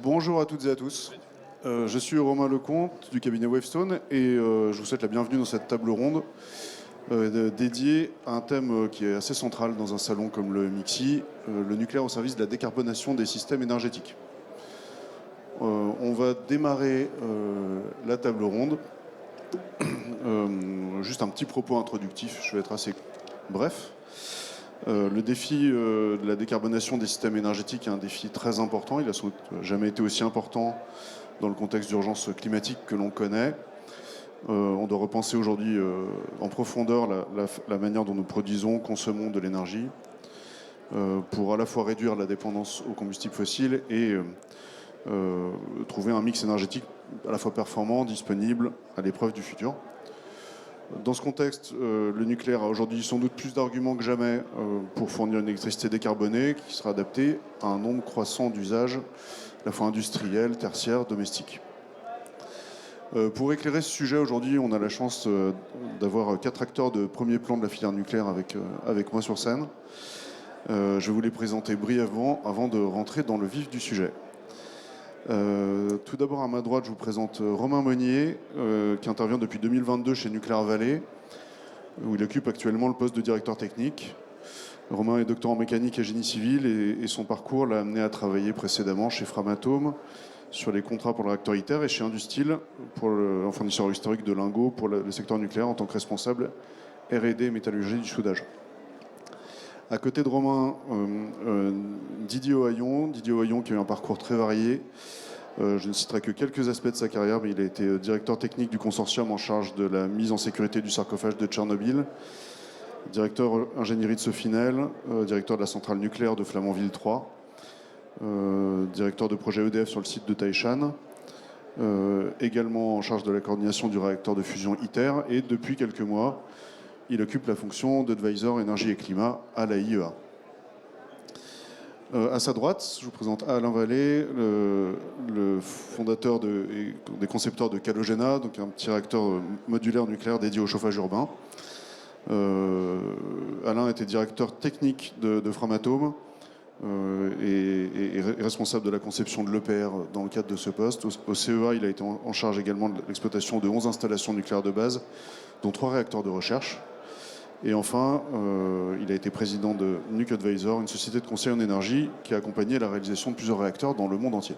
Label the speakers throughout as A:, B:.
A: Bonjour à toutes et à tous. Je suis Romain Lecomte du cabinet Wavestone et je vous souhaite la bienvenue dans cette table ronde dédiée à un thème qui est assez central dans un salon comme le MIXI, le nucléaire au service de la décarbonation des systèmes énergétiques. On va démarrer la table ronde. Juste un petit propos introductif, je vais être assez bref. Le défi de la décarbonation des systèmes énergétiques est un défi très important. Il n'a sans doute jamais été aussi important dans le contexte d'urgence climatique que l'on connaît. On doit repenser aujourd'hui en profondeur la manière dont nous produisons, consommons de l'énergie pour à la fois réduire la dépendance aux combustibles fossiles et trouver un mix énergétique à la fois performant, disponible, à l'épreuve du futur. Dans ce contexte, le nucléaire a aujourd'hui sans doute plus d'arguments que jamais pour fournir une électricité décarbonée qui sera adaptée à un nombre croissant d'usages, à la fois industriels, tertiaires, domestiques. Pour éclairer ce sujet, aujourd'hui, on a la chance d'avoir 4 acteurs de premier plan de la filière nucléaire avec moi sur scène. Je vais vous les présenter brièvement avant de rentrer dans le vif du sujet. Tout d'abord, à ma droite, je vous présente Romain Monnier, qui intervient depuis 2022 chez Nuclear Valley, où il occupe actuellement le poste de directeur technique. Romain est doctorant en mécanique et génie civil et son parcours l'a amené à travailler précédemment chez Framatome sur les contrats pour le réacteur ITER et chez Industil, un fournisseur historique de lingots pour le secteur nucléaire en tant que responsable R&D et métallurgie du soudage. À côté de Romain, Didier Ohaillon qui a eu un parcours très varié. Je ne citerai que quelques aspects de sa carrière, mais il a été directeur technique du consortium en charge de la mise en sécurité du sarcophage de Tchernobyl, directeur ingénierie de Sofinel, directeur de la centrale nucléaire de Flamanville 3, directeur de projet EDF sur le site de Taishan, également en charge de la coordination du réacteur de fusion ITER, et depuis quelques mois, il occupe la fonction d'advisor énergie et climat à la IEA. À sa droite, je vous présente Alain Vallée, le fondateur et des concepteurs de Calogena, donc un petit réacteur modulaire nucléaire dédié au chauffage urbain. Alain était directeur technique de Framatome et responsable de la conception de l'EPR dans le cadre de ce poste. Au CEA, il a été en charge également de l'exploitation de 11 installations nucléaires de base, dont 3 réacteurs de recherche. Et enfin, il a été président de Nuc Advisor, une société de conseil en énergie qui a accompagné la réalisation de plusieurs réacteurs dans le monde entier.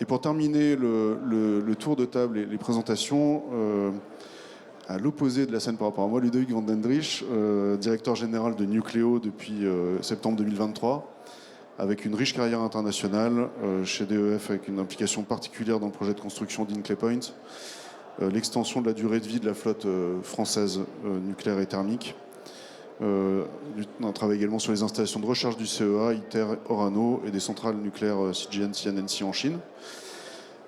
A: Et pour terminer le tour de table et les présentations, à l'opposé de la scène par rapport à moi, Ludovic van Dendrich, directeur général de Nucléo depuis septembre 2023, avec une riche carrière internationale chez DEF, avec une implication particulière dans le projet de construction d'Hinkley Point, l'extension de la durée de vie de la flotte française nucléaire et thermique. On travaille également sur les installations de recherche du CEA, ITER, Orano et des centrales nucléaires CGN, CNNC en Chine.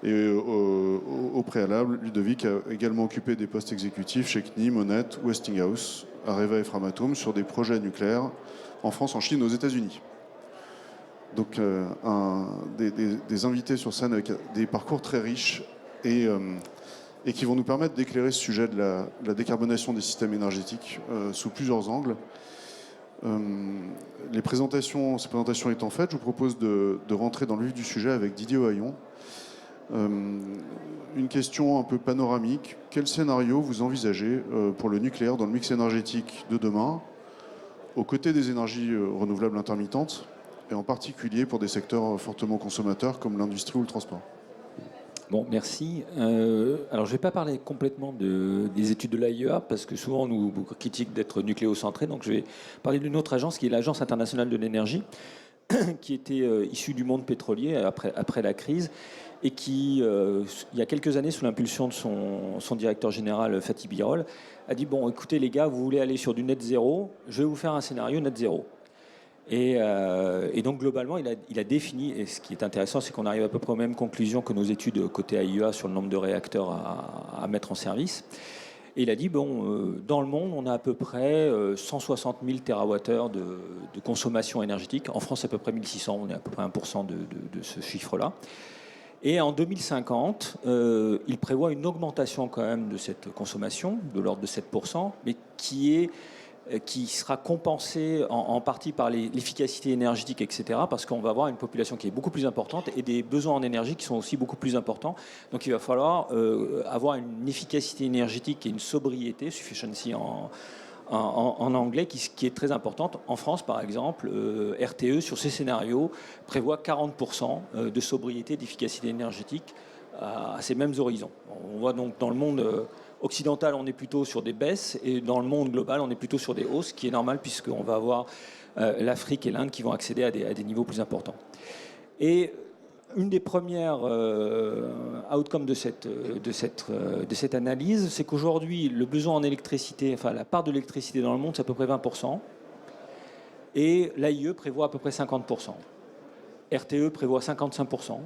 A: Et au préalable, Ludovic a également occupé des postes exécutifs chez CNI, Monet, Westinghouse, Areva et Framatome sur des projets nucléaires en France, en Chine, aux États-Unis. Donc des invités sur scène avec des parcours très riches et qui vont nous permettre d'éclairer ce sujet de la décarbonation des systèmes énergétiques sous plusieurs angles. Ces présentations étant faites, je vous propose de rentrer dans le vif du sujet avec Didier Ohaillon. Une question un peu panoramique. Quel scénario vous envisagez pour le nucléaire dans le mix énergétique de demain, aux côtés des énergies renouvelables intermittentes, et en particulier pour des secteurs fortement consommateurs comme l'industrie ou le transport ?
B: Bon, merci. Alors, je ne vais pas parler complètement des études de l'AIEA, parce que souvent on nous critique d'être nucléocentré. Donc, je vais parler d'une autre agence, qui est l'Agence internationale de l'énergie, qui était issue du monde pétrolier après la crise, et qui, il y a quelques années, sous l'impulsion de son directeur général, Fatih Birol, a dit, bon, écoutez les gars, vous voulez aller sur du net zéro, je vais vous faire un scénario net zéro. Et donc globalement, il a défini, et ce qui est intéressant, c'est qu'on arrive à peu près aux mêmes conclusions que nos études côté AIEA sur le nombre de réacteurs à mettre en service. Et il a dit, bon, dans le monde, on a à peu près 160 000 TWh de consommation énergétique. En France, à peu près 1600, on est à peu près 1% de ce chiffre-là. Et en 2050, il prévoit une augmentation quand même de cette consommation, de l'ordre de 7%, mais qui est qui sera compensé en partie par l'efficacité énergétique, etc., parce qu'on va avoir une population qui est beaucoup plus importante et des besoins en énergie qui sont aussi beaucoup plus importants. Donc il va falloir avoir une efficacité énergétique et une sobriété, sufficiency en anglais, qui est très importante. En France, par exemple, RTE, sur ces scénarios, prévoit 40% de sobriété, d'efficacité énergétique à ces mêmes horizons. On voit donc dans le monde occidental, on est plutôt sur des baisses, et dans le monde global, on est plutôt sur des hausses, ce qui est normal puisqu'on va avoir l'Afrique et l'Inde qui vont accéder à des niveaux plus importants. Et une des premières outcomes de cette analyse, c'est qu'aujourd'hui, le besoin en électricité, enfin la part de l'électricité dans le monde, c'est à peu près 20%, et l'AIE prévoit à peu près 50%. RTE prévoit 55%,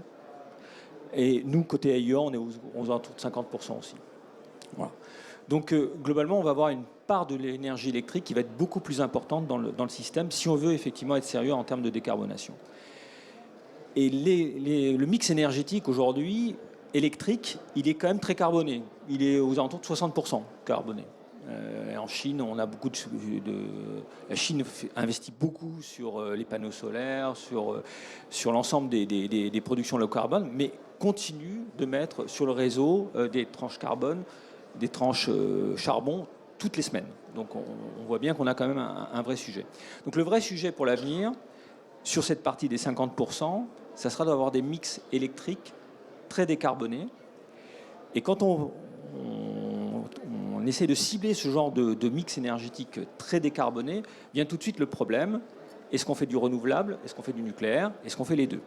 B: et nous, côté AIE, on est aux alentours de 50% aussi. Voilà. Donc globalement, on va avoir une part de l'énergie électrique qui va être beaucoup plus importante dans le système si on veut effectivement être sérieux en termes de décarbonation. Et le mix énergétique aujourd'hui, électrique, il est quand même très carboné. Il est aux alentours de 60% carboné. En Chine, on a beaucoup la Chine investit beaucoup sur les panneaux solaires, sur l'ensemble des productions low carbone, mais continue de mettre sur le réseau des tranches carbone, des tranches charbon toutes les semaines. Donc on voit bien qu'on a quand même un vrai sujet. Donc le vrai sujet pour l'avenir, sur cette partie des 50%, ça sera d'avoir des mix électriques très décarbonés. Et quand on essaie de cibler ce genre de mix énergétique très décarboné, vient tout de suite le problème. Est-ce qu'on fait du renouvelable? Est-ce qu'on fait du nucléaire? Est-ce qu'on fait les deux?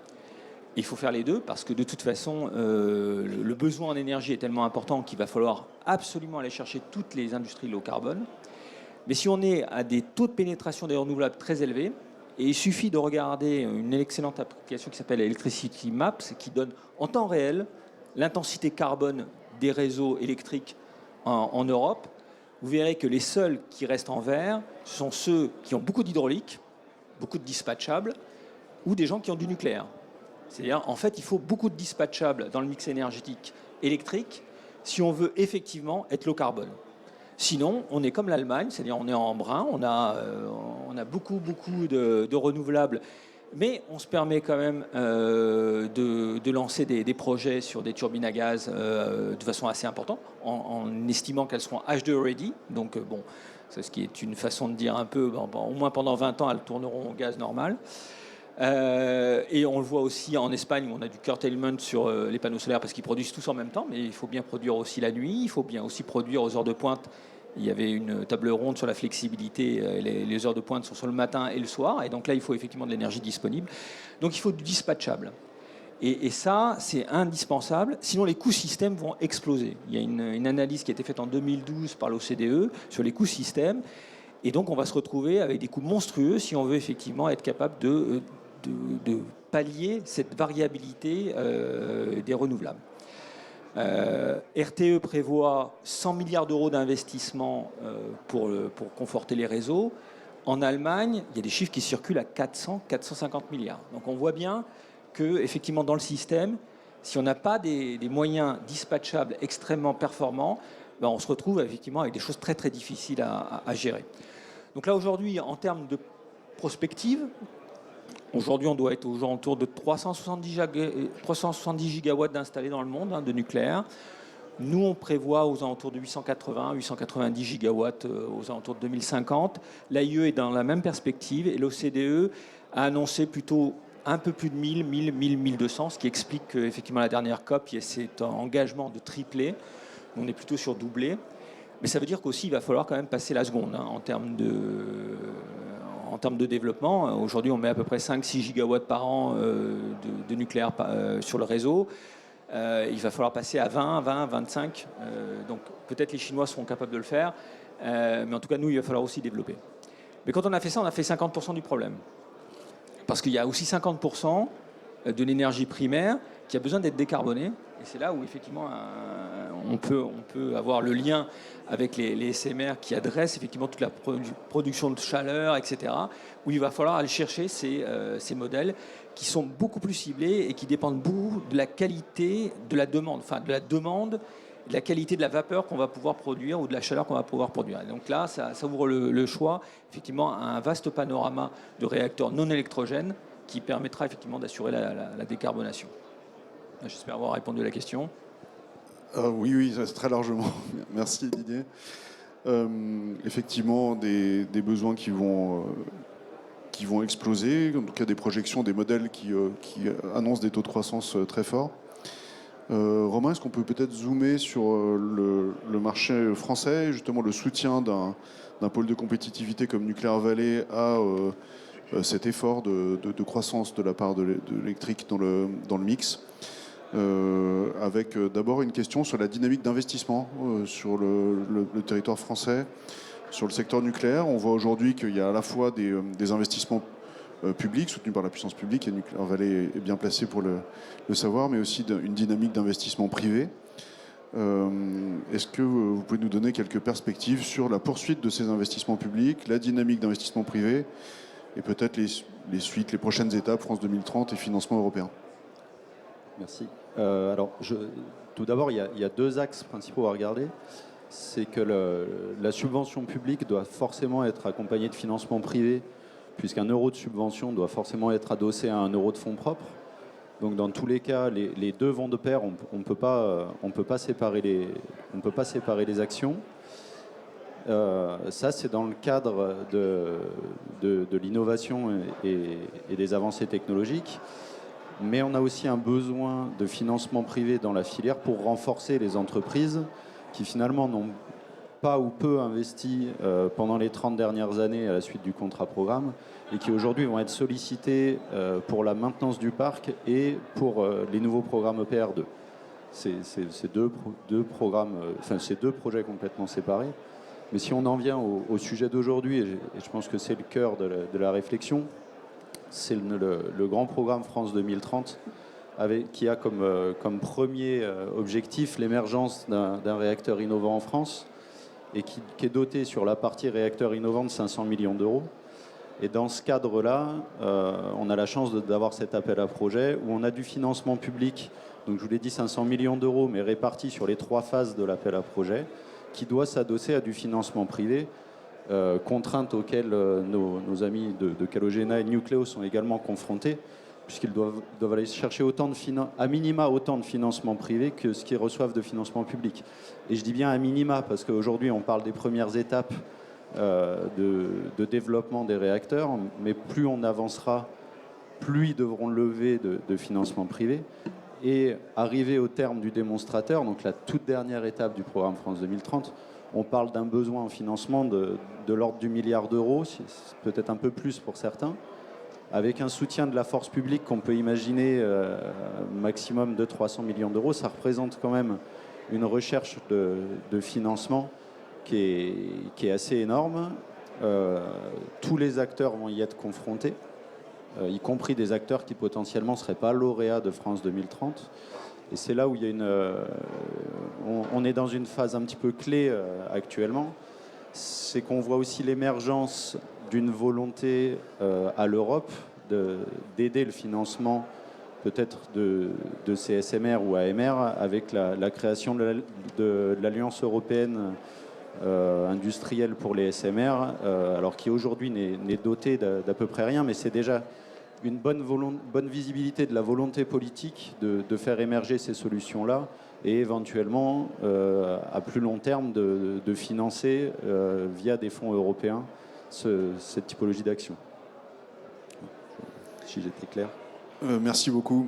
B: Il faut faire les deux parce que de toute façon, le besoin en énergie est tellement important qu'il va falloir absolument aller chercher toutes les industries low carbone. Mais si on est à des taux de pénétration des renouvelables très élevés, et il suffit de regarder une excellente application qui s'appelle Electricity Maps, qui donne en temps réel l'intensité carbone des réseaux électriques en Europe, vous verrez que les seuls qui restent en vert, ce sont ceux qui ont beaucoup d'hydraulique, beaucoup de dispatchables, ou des gens qui ont du nucléaire. C'est-à-dire, en fait, il faut beaucoup de dispatchables dans le mix énergétique électrique si on veut effectivement être low carbone. Sinon, on est comme l'Allemagne, c'est-à-dire on est en brun, on a beaucoup de renouvelables, mais on se permet quand même de lancer des projets sur des turbines à gaz de façon assez importante, en estimant qu'elles seront H2 ready. Donc bon, c'est ce qui est une façon de dire un peu, au moins pendant 20 ans, elles tourneront au gaz normal. Et on le voit aussi en Espagne où on a du curtailment sur les panneaux solaires parce qu'ils produisent tous en même temps, mais il faut bien produire aussi la nuit, il faut bien aussi produire aux heures de pointe. Il y avait une table ronde sur la flexibilité, les heures de pointe sont sur le matin et le soir, et donc là il faut effectivement de l'énergie disponible. Donc il faut du dispatchable. Et ça, c'est indispensable, sinon les coûts systèmes vont exploser. Il y a une analyse qui a été faite en 2012 par l'OCDE sur les coûts systèmes, et donc on va se retrouver avec des coûts monstrueux si on veut effectivement être capable de pallier cette variabilité des renouvelables. RTE prévoit 100 milliards d'euros d'investissement pour conforter les réseaux. En Allemagne, il y a des chiffres qui circulent à 400-450 milliards. Donc on voit bien que, effectivement, dans le système, si on n'a pas des moyens dispatchables extrêmement performants, ben on se retrouve effectivement avec des choses très très difficiles à gérer. Donc là, aujourd'hui, en termes de prospective, aujourd'hui, on doit être aux alentours de 370 gigawatts d'installés dans le monde, de nucléaire. Nous, on prévoit aux alentours de 890 gigawatts aux alentours de 2050. L'AIE est dans la même perspective et l'OCDE a annoncé plutôt un peu plus de 1200, ce qui explique qu'effectivement, la dernière COP, il y a cet engagement de tripler. On est plutôt sur doubler. Mais ça veut dire qu'aussi, il va falloir quand même passer la seconde en termes de développement. Aujourd'hui, on met à peu près 5-6 gigawatts par an de nucléaire sur le réseau. Il va falloir passer à 20, 25. Donc peut-être les Chinois seront capables de le faire. Mais en tout cas, nous, il va falloir aussi développer. Mais quand on a fait ça, on a fait 50% du problème. Parce qu'il y a aussi 50% de l'énergie primaire qui a besoin d'être décarbonée. Et c'est là où, effectivement, on peut avoir le lien avec les SMR qui adressent effectivement toute la production de chaleur, etc., où il va falloir aller chercher ces modèles qui sont beaucoup plus ciblés et qui dépendent beaucoup de la qualité de la demande, enfin de la demande et de la qualité de la vapeur qu'on va pouvoir produire ou de la chaleur qu'on va pouvoir produire. Et donc là, ça ouvre le choix, effectivement, à un vaste panorama de réacteurs non électrogènes qui permettra effectivement d'assurer la décarbonation. J'espère avoir répondu à la question.
A: Oui, c'est très largement. Merci Didier. Effectivement, des besoins qui vont exploser, en tout cas des projections, des modèles qui annoncent des taux de croissance très forts. Romain, est-ce qu'on peut peut-être zoomer sur le marché français, justement le soutien d'un pôle de compétitivité comme Nuclear Valley à cet effort de croissance de la part de l'électrique dans le mix, avec d'abord une question sur la dynamique d'investissement sur le territoire français, sur le secteur nucléaire. On voit aujourd'hui qu'il y a à la fois des investissements publics soutenus par la puissance publique, et Nuclear Valley est bien placé pour le savoir, mais aussi une dynamique d'investissement privé. Est-ce que vous pouvez nous donner quelques perspectives sur la poursuite de ces investissements publics, la dynamique d'investissement privé et peut-être les suites, les prochaines étapes, France 2030 et financement européen?
C: Merci. Tout d'abord, il y a deux axes principaux à regarder. C'est que la subvention publique doit forcément être accompagnée de financement privé, puisqu'un euro de subvention doit forcément être adossé à un euro de fonds propres. Donc dans tous les cas, les deux vont de pair. On peut pas séparer les actions. Ça, c'est dans le cadre de l'innovation et des avancées technologiques. Mais on a aussi un besoin de financement privé dans la filière pour renforcer les entreprises qui finalement n'ont pas ou peu investi pendant les 30 dernières années à la suite du contrat programme et qui aujourd'hui vont être sollicitées pour la maintenance du parc et pour les nouveaux programmes EPR2. C'est deux programmes, c'est deux projets complètement séparés. Mais si on en vient au sujet d'aujourd'hui, et je pense que c'est le cœur de la réflexion, c'est le grand programme France 2030 qui a comme premier objectif l'émergence d'un réacteur innovant en France et qui est doté sur la partie réacteur innovant de 500 millions d'euros. Et dans ce cadre-là, on a la chance d'avoir cet appel à projet où on a du financement public, donc je vous l'ai dit 500 millions d'euros, mais répartis sur les 3 phases de l'appel à projet, qui doit s'adosser à du financement privé, contraintes auxquelles nos amis de Calogena et de Nucléo sont également confrontés, puisqu'ils doivent aller chercher à minima autant de financement privé que ce qu'ils reçoivent de financement public. Et je dis bien à minima, parce qu'aujourd'hui on parle des premières étapes de développement des réacteurs, mais plus on avancera, plus ils devront lever de financement privé. Et arrivé au terme du démonstrateur, donc la toute dernière étape du programme France 2030, on parle d'un besoin en financement de l'ordre du milliard d'euros, peut-être un peu plus pour certains, avec un soutien de la force publique qu'on peut imaginer maximum de 300 millions d'euros. Ça représente quand même une recherche de financement qui est assez énorme. Tous les acteurs vont y être confrontés, y compris des acteurs qui potentiellement ne seraient pas lauréats de France 2030. Et c'est là où il y a on est dans une phase un petit peu clé actuellement. C'est qu'on voit aussi l'émergence d'une volonté à l'Europe d'aider le financement peut-être de CSMR ou AMR avec la création de l'Alliance européenne industrielle pour les SMR, alors qui aujourd'hui n'est dotée d'à peu près rien, mais c'est déjà une bonne visibilité de la volonté politique de faire émerger ces solutions-là et éventuellement, à plus long terme, de financer via des fonds européens cette typologie d'action. Si j'étais clair.
A: Merci beaucoup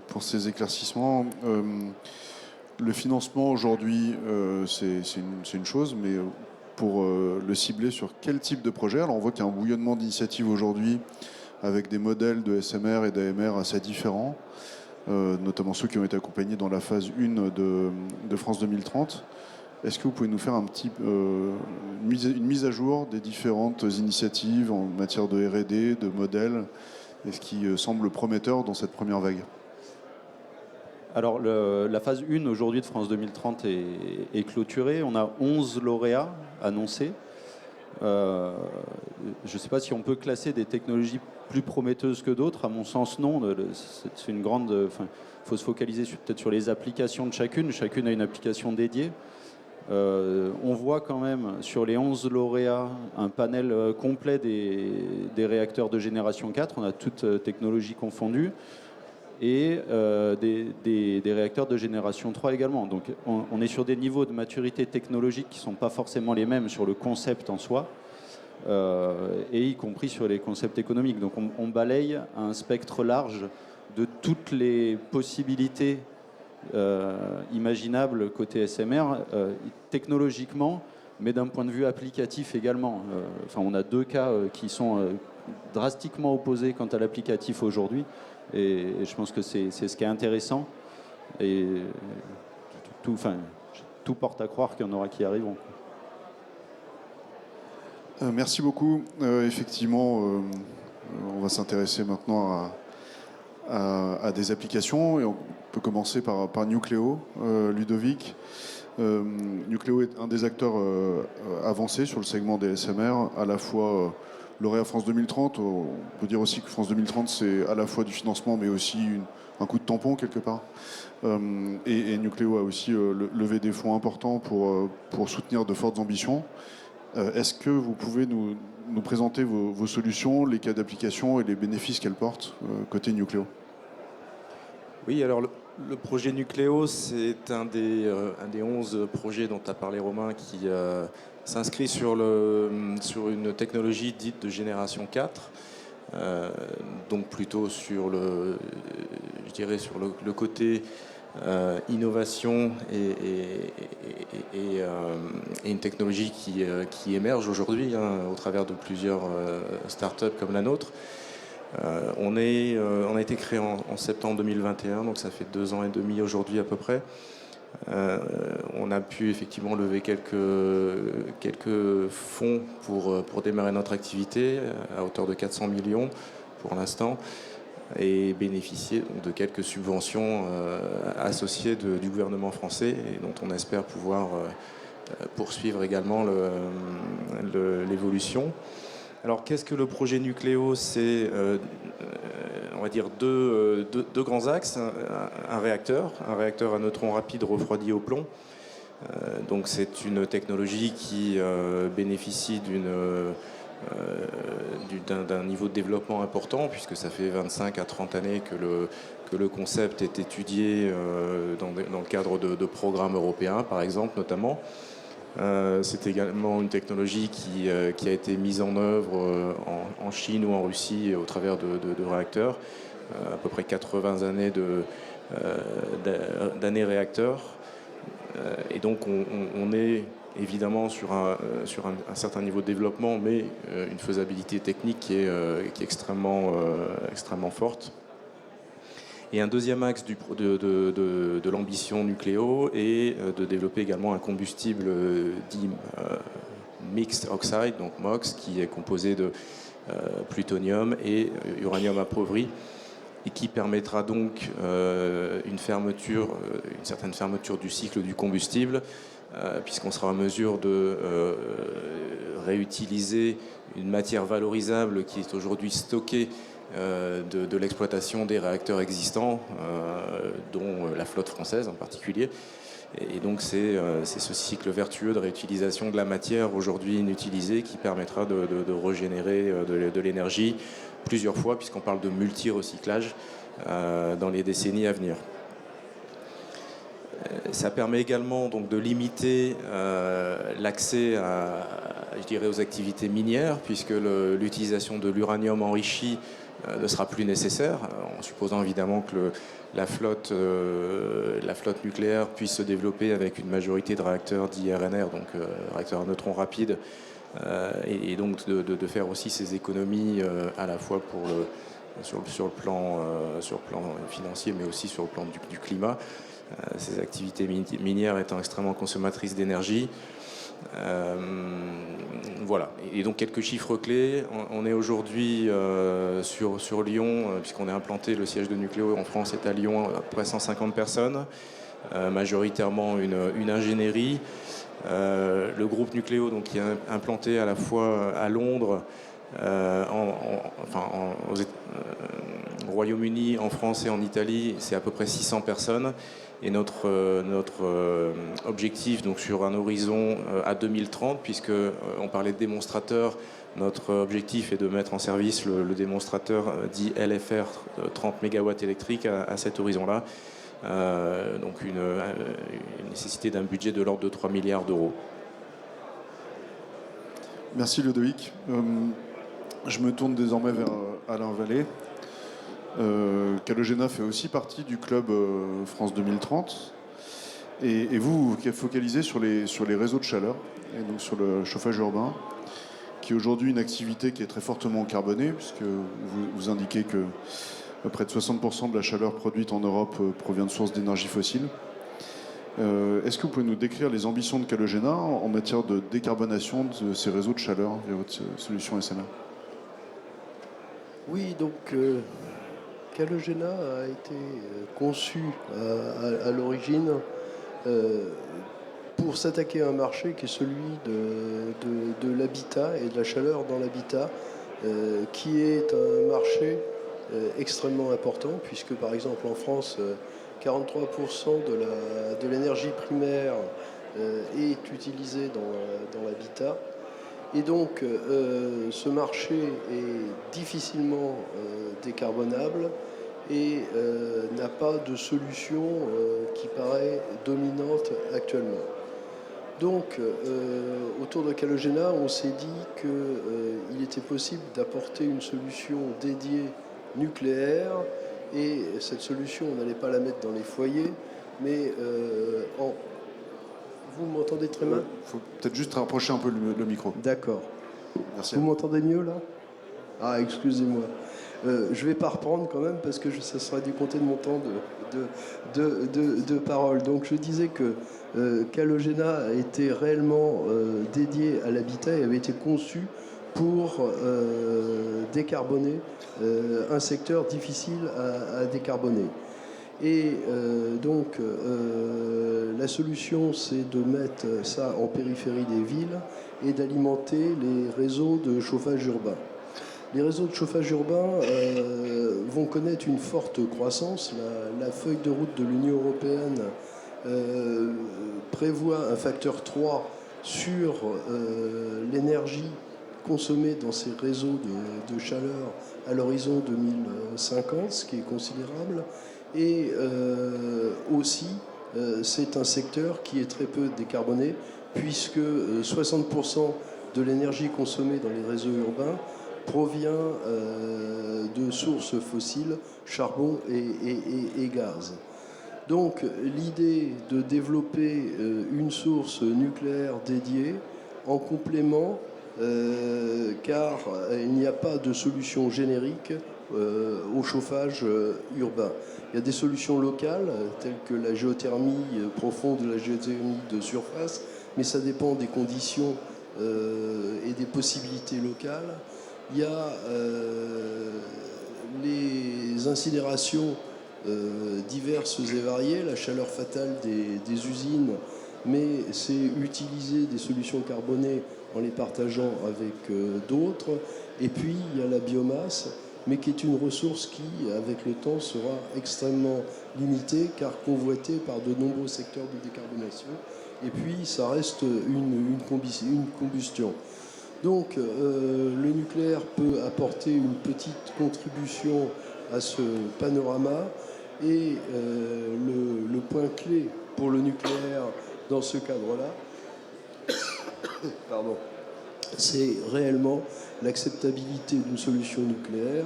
A: pour ces éclaircissements. Le financement aujourd'hui, c'est une chose, mais pour le cibler sur quel type de projet? Alors on voit qu'il y a un bouillonnement d'initiatives aujourd'hui avec des modèles de SMR et d'AMR assez différents, notamment ceux qui ont été accompagnés dans la phase 1 de France 2030. Est-ce que vous pouvez nous faire une mise à jour des différentes initiatives en matière de R&D, de modèles, et ce qui semble prometteur dans cette première vague?
C: Alors, la phase 1 aujourd'hui de France 2030 est clôturée. On a 11 lauréats annoncés. Je ne sais pas si on peut classer des technologies plus prometteuses que d'autres. À mon sens, non. C'est une grande. Il faut se focaliser peut-être sur les applications de chacune. Chacune a une application dédiée. On voit quand même sur les 11 lauréats un panel complet des réacteurs de génération 4. On a toutes technologies confondues. Et des réacteurs de génération 3 également. Donc on est sur des niveaux de maturité technologique qui ne sont pas forcément les mêmes sur le concept en soi, et y compris sur les concepts économiques. Donc on balaye un spectre large de toutes les possibilités imaginables côté SMR, technologiquement, mais d'un point de vue applicatif également. On a deux cas qui sont drastiquement opposés quant à l'applicatif aujourd'hui. Et je pense que c'est ce qui est intéressant. Et tout porte à croire qu'il y en aura qui arriveront.
A: Merci beaucoup. Effectivement, on va s'intéresser maintenant à des applications. Et on peut commencer par Nucléo, Ludovic. Nucléo est un des acteurs avancés sur le segment des SMR, à la fois lauréat France 2030. On peut dire aussi que France 2030, c'est à la fois du financement, mais aussi un coup de tampon quelque part. Et Nucléo a aussi levé des fonds importants pour soutenir de fortes ambitions. Est-ce que vous pouvez nous présenter vos solutions, les cas d'application et les bénéfices qu'elles portent côté Nucléo?
D: Oui, alors le projet Nucléo, c'est un des 11 projets dont a parlé Romain qui s'inscrit sur une technologie dite de génération 4, donc plutôt sur le côté innovation et une technologie qui émerge aujourd'hui au travers de plusieurs startups comme la nôtre. On a été créé en septembre 2021, donc ça fait 2 ans et demi aujourd'hui à peu près. On a pu effectivement lever quelques fonds pour démarrer notre activité à hauteur de 400 millions pour l'instant et bénéficier de quelques subventions associées du gouvernement français et dont on espère pouvoir poursuivre également l'évolution. Alors qu'est-ce que le projet Nucléo? C'est on va dire deux grands axes. Un réacteur à neutrons rapides refroidi au plomb. Donc c'est une technologie qui bénéficie d'un niveau de développement important, puisque ça fait 25 à 30 années que le concept est étudié dans le cadre de programmes européens, par exemple, notamment. C'est également une technologie qui a été mise en œuvre en Chine ou en Russie au travers de réacteurs, à peu près 80 années d'années réacteurs. Et donc on est évidemment sur un certain niveau de développement, mais une faisabilité technique qui est extrêmement forte. Et un deuxième axe de l'ambition Nucléo est de développer également un combustible dit Mixed Oxide, donc MOX, qui est composé de plutonium et uranium appauvri, et qui permettra donc une certaine fermeture du cycle du combustible, puisqu'on sera en mesure de réutiliser une matière valorisable qui est aujourd'hui stockée de l'exploitation des réacteurs existants, dont la flotte française en particulier. Et donc c'est ce cycle vertueux de réutilisation de la matière aujourd'hui inutilisée qui permettra de régénérer de l'énergie plusieurs fois, puisqu'on parle de multi-recyclage dans les décennies à venir. Ça permet également donc de limiter l'accès aux activités minières, puisque l'utilisation de l'uranium enrichi ne sera plus nécessaire, en supposant évidemment que la flotte nucléaire puisse se développer avec une majorité de réacteurs dits RNR, donc réacteurs à neutrons rapides, et donc de faire aussi ces économies à la fois sur le plan financier, mais aussi sur le plan du climat. Ces activités minières étant extrêmement consommatrices d'énergie. Voilà. Et donc quelques chiffres clés. On est aujourd'hui sur Lyon, puisqu'on est implanté, le siège de Nucléo en France est à Lyon, à peu près 150 personnes, majoritairement une ingénierie. Le groupe Nucléo, donc, qui est implanté à la fois à Londres, au Royaume-Uni, en France et en Italie, c'est à peu près 600 personnes. Et notre objectif, donc sur un horizon à 2030, puisque on parlait de démonstrateur, notre objectif est de mettre en service le démonstrateur dit LFR 30 MW électrique à cet horizon-là. Donc une nécessité d'un budget de l'ordre de 3 milliards d'euros.
A: Merci Ludovic. Je me tourne désormais vers Alain Vallée. Calogena fait aussi partie du club France 2030. Et vous focalisez sur les réseaux de chaleur, et donc sur le chauffage urbain, qui est aujourd'hui une activité qui est très fortement carbonée, puisque vous indiquez que près de 60% de la chaleur produite en Europe provient de sources d'énergie fossile. Est-ce que vous pouvez nous décrire les ambitions de Calogena en matière de décarbonation de ces réseaux de chaleur via votre solution SMA?
E: Oui, donc Calogena a été conçu à l'origine pour s'attaquer à un marché qui est celui de l'habitat et de la chaleur dans l'habitat, qui est un marché extrêmement important, puisque par exemple en France, 43% de l'énergie primaire est utilisée dans l'habitat. Et donc ce marché est difficilement décarbonable et n'a pas de solution qui paraît dominante actuellement. Donc autour de Calogena, on s'est dit qu'il était possible d'apporter une solution dédiée nucléaire, et cette solution, on n'allait pas la mettre dans les foyers, mais Vous m'entendez très mal?
A: Il faut peut-être juste rapprocher un peu le micro.
E: D'accord.
A: Merci.
E: Vous m'entendez mieux là? Ah, excusez-moi. Je ne vais pas reprendre quand même parce que ça sera décompté de mon temps de parole. Donc je disais que Calogena était réellement dédié à l'habitat et avait été conçu pour décarboner un secteur difficile à décarboner. Et donc la solution, c'est de mettre ça en périphérie des villes et d'alimenter les réseaux de chauffage urbain. Les réseaux de chauffage urbain vont connaître une forte croissance. La feuille de route de l'Union européenne prévoit un facteur 3 sur l'énergie consommée dans ces réseaux de chaleur à l'horizon 2050, ce qui est considérable. Et aussi, c'est un secteur qui est très peu décarboné, puisque 60% de l'énergie consommée dans les réseaux urbains provient de sources fossiles, charbon et gaz. Donc l'idée de développer une source nucléaire dédiée en complément, car il n'y a pas de solution générique au chauffage urbain. Il y a des solutions locales, telles que la géothermie profonde ou la géothermie de surface, mais ça dépend des conditions et des possibilités locales. Il y a les incinérations diverses et variées, la chaleur fatale des usines, mais c'est utiliser des solutions carbonées en les partageant avec d'autres. Et puis il y a la biomasse, mais qui est une ressource qui, avec le temps, sera extrêmement limitée, car convoitée par de nombreux secteurs de décarbonation. Et puis, ça reste une combustion. Donc, le nucléaire peut apporter une petite contribution à ce panorama. Et le point clé pour le nucléaire dans ce cadre-là, pardon, c'est réellement l'acceptabilité d'une solution nucléaire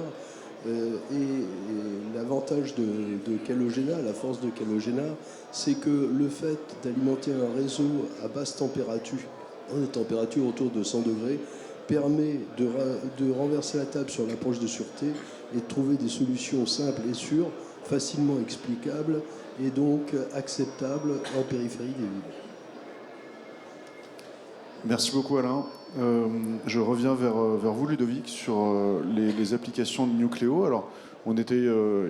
E: et l'avantage de Calogena, la force de Calogena, c'est que le fait d'alimenter un réseau à basse température, des températures autour de 100 degrés, permet de renverser la table sur l'approche de sûreté et de trouver des solutions simples et sûres, facilement explicables et donc acceptables en périphérie des villes.
A: Merci beaucoup Alain. Je reviens vers vous Ludovic sur les applications de Nucléo. Alors on était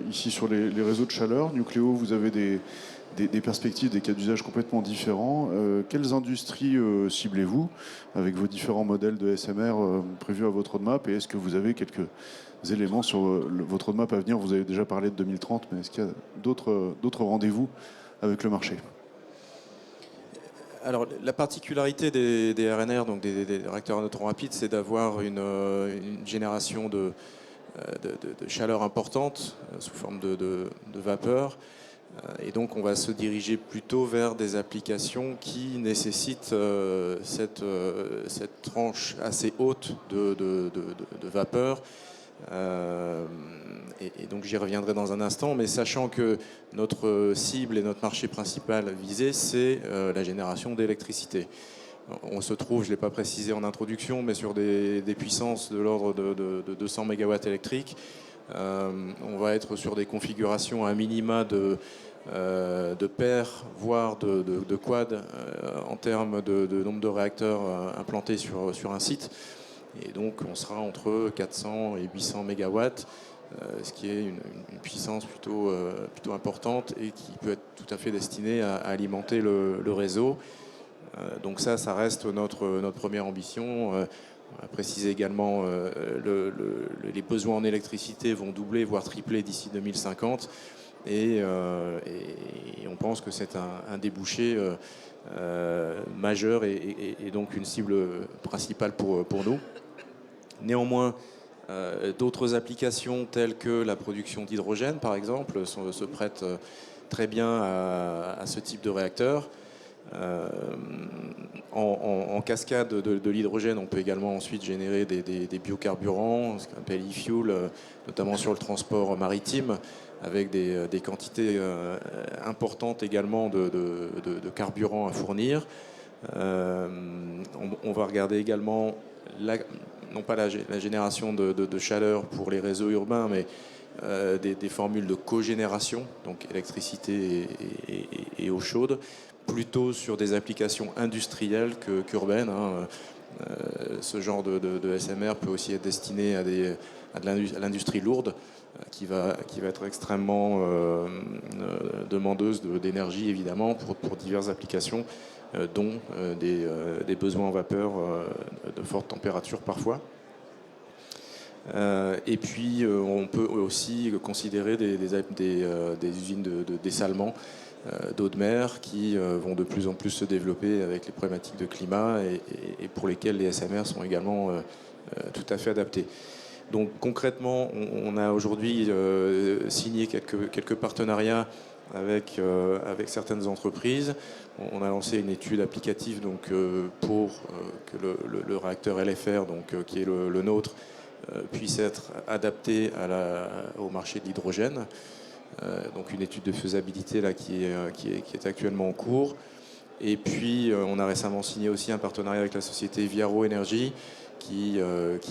A: ici sur les réseaux de chaleur. Nucléo, vous avez des perspectives, des cas d'usage complètement différents. Quelles industries ciblez-vous avec vos différents modèles de SMR prévus à votre roadmap, et est-ce que vous avez quelques éléments sur votre roadmap à venir? Vous avez déjà parlé de 2030, mais est-ce qu'il y a d'autres rendez-vous avec le marché?
D: Alors, la particularité des RNR, donc des réacteurs à neutrons rapides, c'est d'avoir une génération de chaleur importante sous forme de vapeur. Et donc, on va se diriger plutôt vers des applications qui nécessitent cette tranche assez haute de vapeur. Et donc j'y reviendrai dans un instant, mais sachant que notre cible et notre marché principal visé, c'est la génération d'électricité. On se trouve, je ne l'ai pas précisé en introduction, mais sur des puissances de l'ordre de 200 MW électriques. On va être sur des configurations à minima de paires, voire de quad en termes de nombre de réacteurs implantés sur un site. Et donc on sera entre 400 et 800 MW, ce qui est une puissance plutôt importante et qui peut être tout à fait destinée à alimenter le réseau. Donc ça reste notre première ambition. On va préciser également les besoins en électricité vont doubler, voire tripler d'ici 2050. Et on pense que c'est un débouché majeur et donc une cible principale pour nous. Néanmoins, d'autres applications telles que la production d'hydrogène, par exemple, se prêtent très bien à ce type de réacteur. En cascade de l'hydrogène, on peut également ensuite générer des biocarburants, ce qu'on appelle e-fuel, notamment sur le transport maritime, avec des quantités importantes également de carburant à fournir. On va regarder également non pas la génération de chaleur pour les réseaux urbains, mais des formules de cogénération, donc électricité et eau chaude, plutôt sur des applications industrielles qu'urbaines. Ce genre de SMR peut aussi être destiné à l'industrie lourde, qui va être extrêmement demandeuse d'énergie, évidemment, pour diverses applications, dont des besoins en vapeur de forte température parfois. Et puis on peut aussi considérer des usines de dessalement d'eau de mer qui vont de plus en plus se développer avec les problématiques de climat et pour lesquelles les SMR sont également tout à fait adaptés. Donc concrètement, on a aujourd'hui signé quelques partenariats avec certaines entreprises. On a lancé une étude applicative donc, pour que le réacteur LFR, donc, qui est le nôtre, puisse être adapté au marché de l'hydrogène. Donc une étude de faisabilité là, qui est actuellement en cours. Et puis on a récemment signé aussi un partenariat avec la société Viaro Energy qui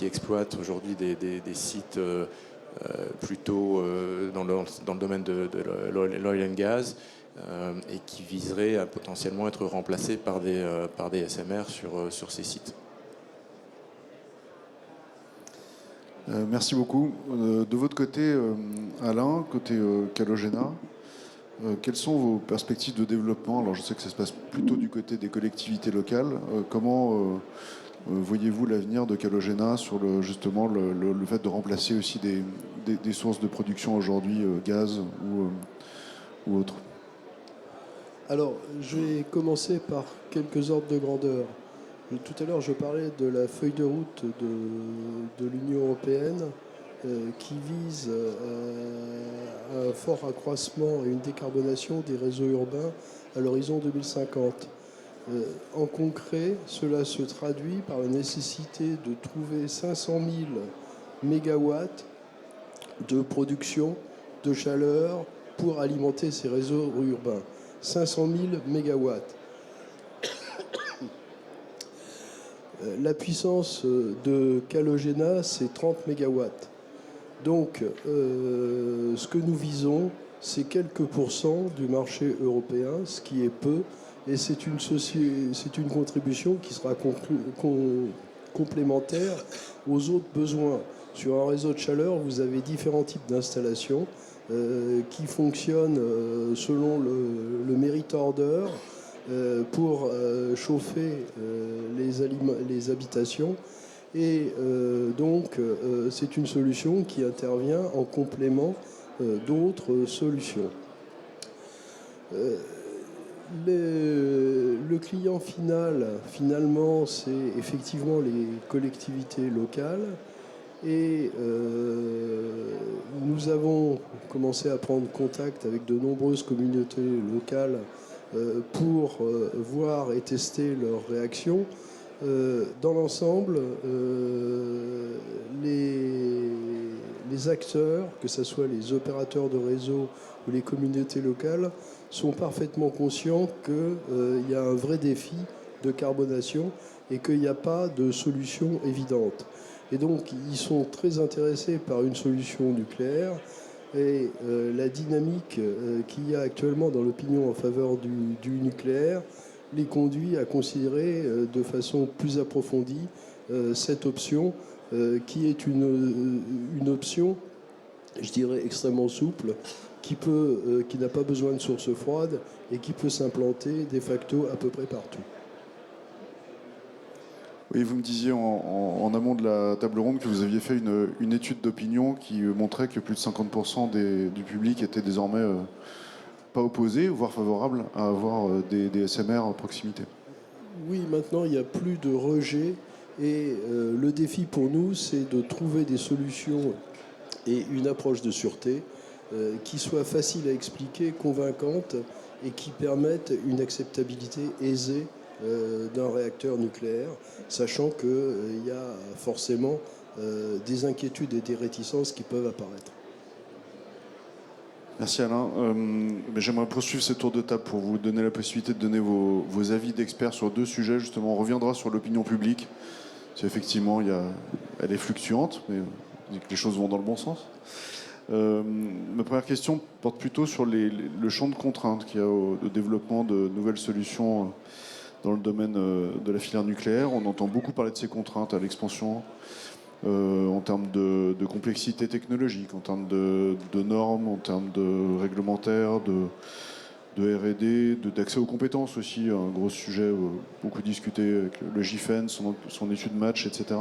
D: exploite aujourd'hui des sites plutôt dans le domaine de l'oil and gas et qui viserait à potentiellement être remplacé par des SMR sur ces sites.
A: Merci beaucoup. De votre côté, Alain, côté Calogena, quelles sont vos perspectives de développement? Alors je sais que ça se passe plutôt du côté des collectivités locales. Comment voyez-vous l'avenir de Calogena sur justement le fait de remplacer aussi des sources de production aujourd'hui, gaz ou autres?
E: Alors, je vais commencer par quelques ordres de grandeur. Tout à l'heure, je parlais de la feuille de route de l'Union européenne qui vise un fort accroissement et une décarbonation des réseaux urbains à l'horizon 2050. En concret, cela se traduit par la nécessité de trouver 500 000 mégawatts de production de chaleur pour alimenter ces réseaux urbains. 500 000 mégawatts. La puissance de Calogena, c'est 30 mégawatts. Donc, ce que nous visons, c'est quelques pourcents du marché européen, ce qui est peu, et c'est une contribution qui sera complémentaire aux autres besoins. Sur un réseau de chaleur, vous avez différents types d'installations qui fonctionnent selon le merit order pour chauffer les habitations. Et donc, c'est une solution qui intervient en complément d'autres solutions. Le client final, finalement, c'est effectivement les collectivités locales. Et nous avons commencé à prendre contact avec de nombreuses communautés locales pour voir et tester leurs réactions. Dans l'ensemble, les acteurs, que ce soit les opérateurs de réseau ou les communautés locales, sont parfaitement conscients qu'il y a un vrai défi de carbonation et qu'il n'y a pas de solution évidente. Et donc, ils sont très intéressés par une solution nucléaire. Et la dynamique qu'il y a actuellement dans l'opinion en faveur du nucléaire les conduit à considérer de façon plus approfondie cette option qui est une option, je dirais, extrêmement souple, qui n'a pas besoin de source froide et qui peut s'implanter de facto à peu près partout.
A: Oui, vous me disiez en amont de la table ronde que vous aviez fait une étude d'opinion qui montrait que plus de 50% du public était désormais pas opposé, voire favorable à avoir des SMR à proximité.
E: Oui, maintenant il n'y a plus de rejet et le défi pour nous, c'est de trouver des solutions et une approche de sûreté qui soit facile à expliquer, convaincante et qui permette une acceptabilité aisée d'un réacteur nucléaire, sachant qu'il y a forcément des inquiétudes et des réticences qui peuvent apparaître.
A: Merci Alain. J'aimerais poursuivre ce tour de table pour vous donner la possibilité de donner vos avis d'experts sur deux sujets. Justement, on reviendra sur l'opinion publique. Si effectivement, elle est fluctuante, mais les choses vont dans le bon sens. Ma première question porte plutôt sur le champ de contraintes qu'il y a au développement de nouvelles solutions dans le domaine de la filière nucléaire. On entend beaucoup parler de ces contraintes à l'expansion en termes de complexité technologique, en termes de normes, en termes de réglementaires, de R&D, d'accès aux compétences aussi, un gros sujet beaucoup discuté avec le GIFEN, son étude match, etc.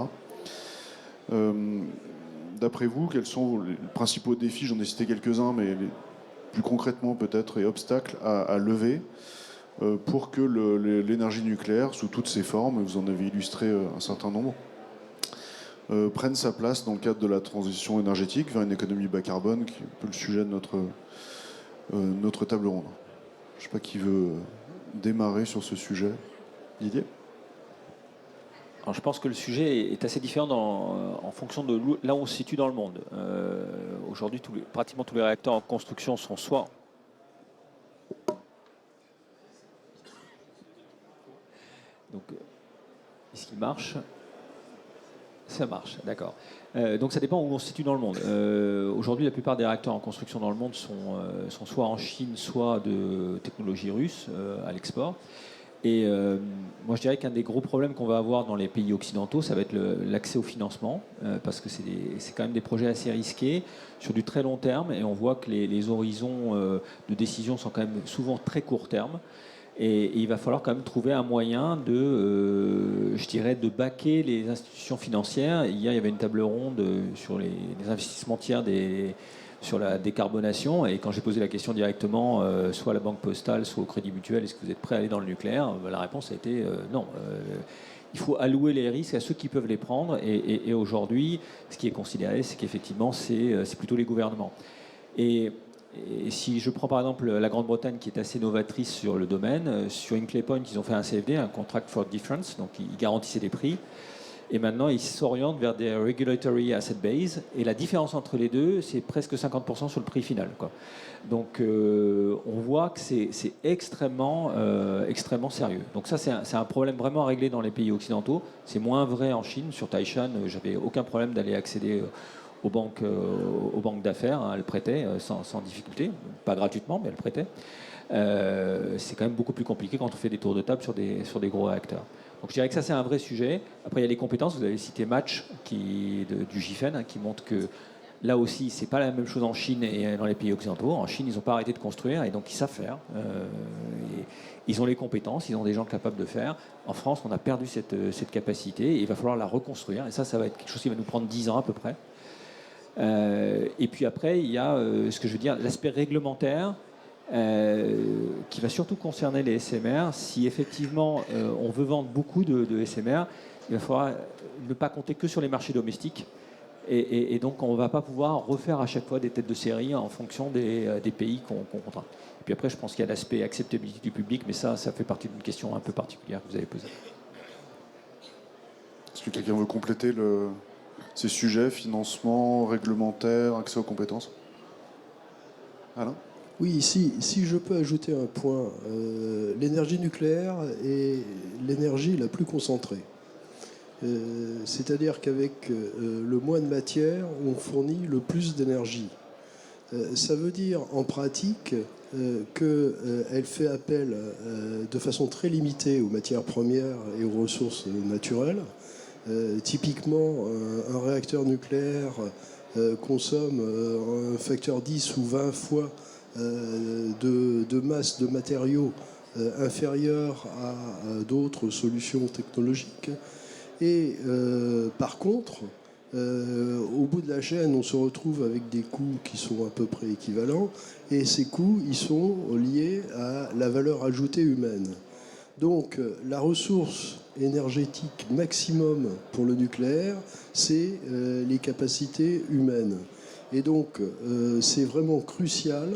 A: D'après vous, quels sont les principaux défis? J'en ai cité quelques-uns, mais plus concrètement peut-être, et obstacles à lever pour que l'énergie nucléaire, sous toutes ses formes, vous en avez illustré un certain nombre, prenne sa place dans le cadre de la transition énergétique vers une économie bas carbone, qui est un peu le sujet de notre table ronde. Je ne sais pas qui veut démarrer sur ce sujet. Didier ?
B: Alors, je pense que le sujet est assez différent en fonction de là où on se situe dans le monde. Aujourd'hui, pratiquement tous les réacteurs en construction sont soit... Donc, est-ce qu'il marche ? Ça marche, d'accord. Donc ça dépend où on se situe dans le monde. Aujourd'hui, la plupart des réacteurs en construction dans le monde sont soit en Chine, soit de technologie russe à l'export. Et moi, je dirais qu'un des gros problèmes qu'on va avoir dans les pays occidentaux, ça va être l'accès au financement, parce que c'est quand même des projets assez risqués, sur du très long terme, et on voit que les horizons de décision sont quand même souvent très court terme. Et il va falloir quand même trouver un moyen je dirais, de baquer les institutions financières. Hier, il y avait une table ronde sur les investissements tiers sur la décarbonation. Et quand j'ai posé la question directement, soit à la Banque Postale, soit au Crédit Mutuel, est-ce que vous êtes prêts à aller dans le nucléaire ? La réponse a été non. Il faut allouer les risques à ceux qui peuvent les prendre. Et aujourd'hui, ce qui est considéré, c'est qu'effectivement, c'est plutôt les gouvernements. Et si je prends par exemple la Grande-Bretagne qui est assez novatrice sur le domaine, sur Hinkley Point, ils ont fait un CFD, un Contract for Difference, donc ils garantissaient les prix. Et maintenant, ils s'orientent vers des Regulatory Asset Base. Et la différence entre les deux, c'est presque 50% sur le prix final, quoi. Donc on voit que c'est extrêmement sérieux. Donc ça, c'est un problème vraiment à régler dans les pays occidentaux. C'est moins vrai en Chine. Sur Taishan, j'avais aucun problème d'aller accéder aux banques d'affaires. Hein, elles prêtaient sans difficulté, pas gratuitement, mais elles prêtaient. C'est quand même beaucoup plus compliqué quand on fait des tours de table sur des gros réacteurs. Donc je dirais que ça, c'est un vrai sujet. Après, il y a les compétences. Vous avez cité Match du GIFEN, hein, qui montre que là aussi, c'est pas la même chose en Chine et dans les pays occidentaux. En Chine, ils n'ont pas arrêté de construire et donc ils savent faire. Ils ont les compétences, ils ont des gens capables de faire. En France, on a perdu cette capacité et il va falloir la reconstruire. Et ça va être quelque chose qui va nous prendre 10 ans à peu près. Et puis après, il y a ce que je veux dire, l'aspect réglementaire. Qui va surtout concerner les SMR. Si effectivement on veut vendre beaucoup de SMR, il va falloir ne pas compter que sur les marchés domestiques. Et donc on ne va pas pouvoir refaire à chaque fois des têtes de série en fonction des pays qu'on contraint. Et puis après, je pense qu'il y a l'aspect acceptabilité du public, mais ça fait partie d'une question un peu particulière que vous avez posée.
A: Est-ce que quelqu'un veut compléter ces sujets, financement, réglementaire, accès aux compétences? Alain?
E: Oui, si je peux ajouter un point, l'énergie nucléaire est l'énergie la plus concentrée. C'est-à-dire qu'avec le moins de matière, on fournit le plus d'énergie. Ça veut dire en pratique qu'elle fait appel de façon très limitée aux matières premières et aux ressources naturelles. Typiquement, un réacteur nucléaire consomme un facteur 10 ou 20 fois de masse de matériaux inférieure à d'autres solutions technologiques. Et par contre, au bout de la chaîne, on se retrouve avec des coûts qui sont à peu près équivalents, et ces coûts, ils sont liés à la valeur ajoutée humaine. Donc la ressource énergétique maximum pour le nucléaire, c'est les capacités humaines. Et donc c'est vraiment crucial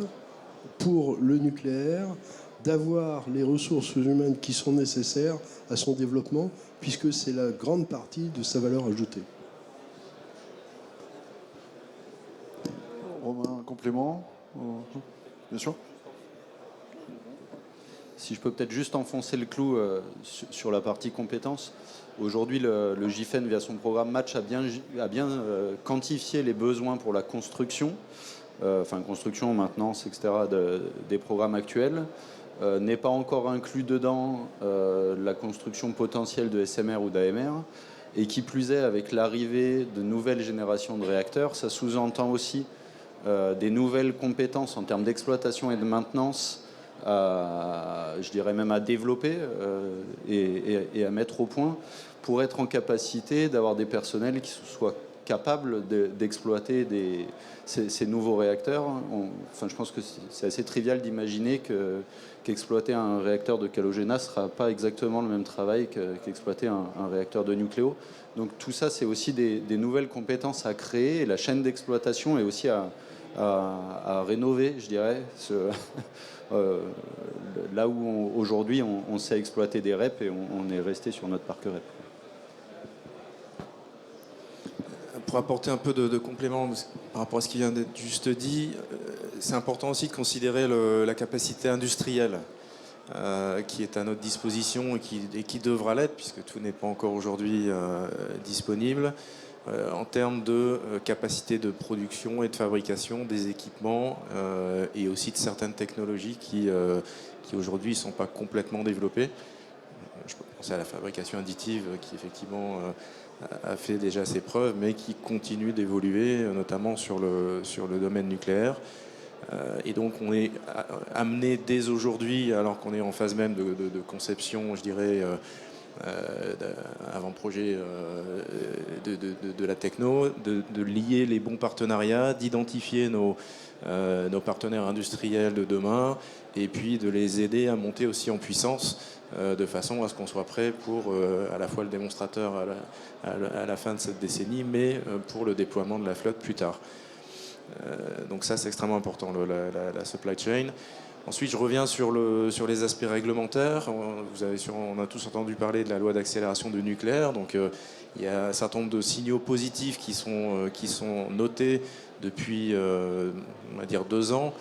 E: pour le nucléaire d'avoir les ressources humaines qui sont nécessaires à son développement, puisque c'est la grande partie de sa valeur ajoutée.
A: Romain, un complément? Bien sûr.
C: Si je peux peut-être juste enfoncer le clou sur la partie compétences. Aujourd'hui, le GIFEN, via son programme Match, a bien quantifié les besoins pour la construction, construction, maintenance, etc., des programmes actuels. N'est pas encore inclus dedans la construction potentielle de SMR ou d'AMR. Et qui plus est, avec l'arrivée de nouvelles générations de réacteurs, ça sous-entend aussi des nouvelles compétences en termes d'exploitation et de maintenance, je dirais même à développer et à mettre au point pour être en capacité d'avoir des personnels qui soient capables d'exploiter ces nouveaux réacteurs. Je pense que c'est assez trivial d'imaginer qu'exploiter un réacteur de Calogéna ne sera pas exactement le même travail qu'exploiter un réacteur de nucléo. Donc tout ça, c'est aussi des nouvelles compétences à créer, et la chaîne d'exploitation est aussi à rénover, je dirais, là où aujourd'hui on sait exploiter des REP et on est resté sur notre parc REP.
D: Pour apporter un peu de complément par rapport à ce qui vient d'être juste dit, c'est important aussi de considérer la capacité industrielle qui est à notre disposition et qui devra l'être, puisque tout n'est pas encore aujourd'hui disponible, en termes de capacité de production et de fabrication des équipements et aussi de certaines technologies qui aujourd'hui ne sont pas complètement développées. Je peux penser à la fabrication additive qui effectivement a fait déjà ses preuves, mais qui continue d'évoluer, notamment sur le domaine nucléaire. Et donc on est amené dès aujourd'hui, alors qu'on est en phase même de conception, je dirais, avant-projet de la techno, de lier les bons partenariats, d'identifier nos partenaires industriels de demain, et puis de les aider à monter aussi en puissance, de façon à ce qu'on soit prêt pour à la fois le démonstrateur à la fin de cette décennie, mais pour le déploiement de la flotte plus tard. Donc ça, c'est extrêmement important, la supply chain. Ensuite, je reviens sur les aspects réglementaires. On a tous entendu parler de la loi d'accélération du nucléaire. Donc, il y a un certain nombre de signaux positifs qui sont notés depuis, on va dire, 2 ans.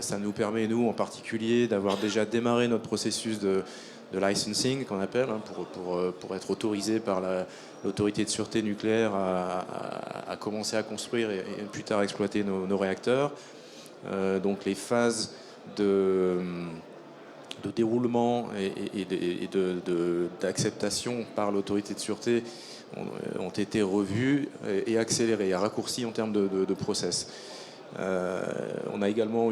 D: Ça nous permet, nous, en particulier, d'avoir déjà démarré notre processus licensing qu'on appelle, hein, pour être autorisé par l'autorité de sûreté nucléaire à commencer à construire et plus tard exploiter nos réacteurs. Donc les phases de déroulement et d'acceptation par l'autorité de sûreté ont été revues et accélérées, raccourcies en termes de process. On a également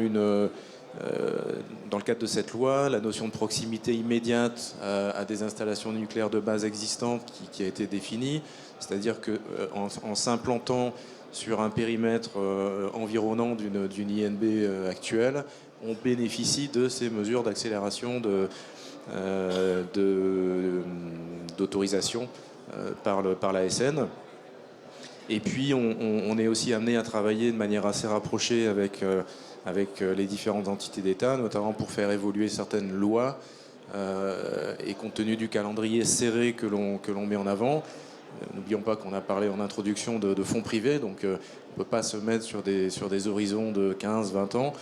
D: dans le cadre de cette loi, la notion de proximité immédiate à des installations nucléaires de base existantes qui a été définie, c'est-à-dire qu'en s'implantant sur un périmètre environnant d'une INB actuelle, on bénéficie de ces mesures d'accélération d'autorisation par l'ASN. Et puis on est aussi amené à travailler de manière assez rapprochée avec les différentes entités d'État, notamment pour faire évoluer certaines lois. Et compte tenu du calendrier serré que l'on met en avant, n'oublions pas qu'on a parlé en introduction de fonds privés, donc on ne peut pas se mettre sur des horizons de 15-20 ans.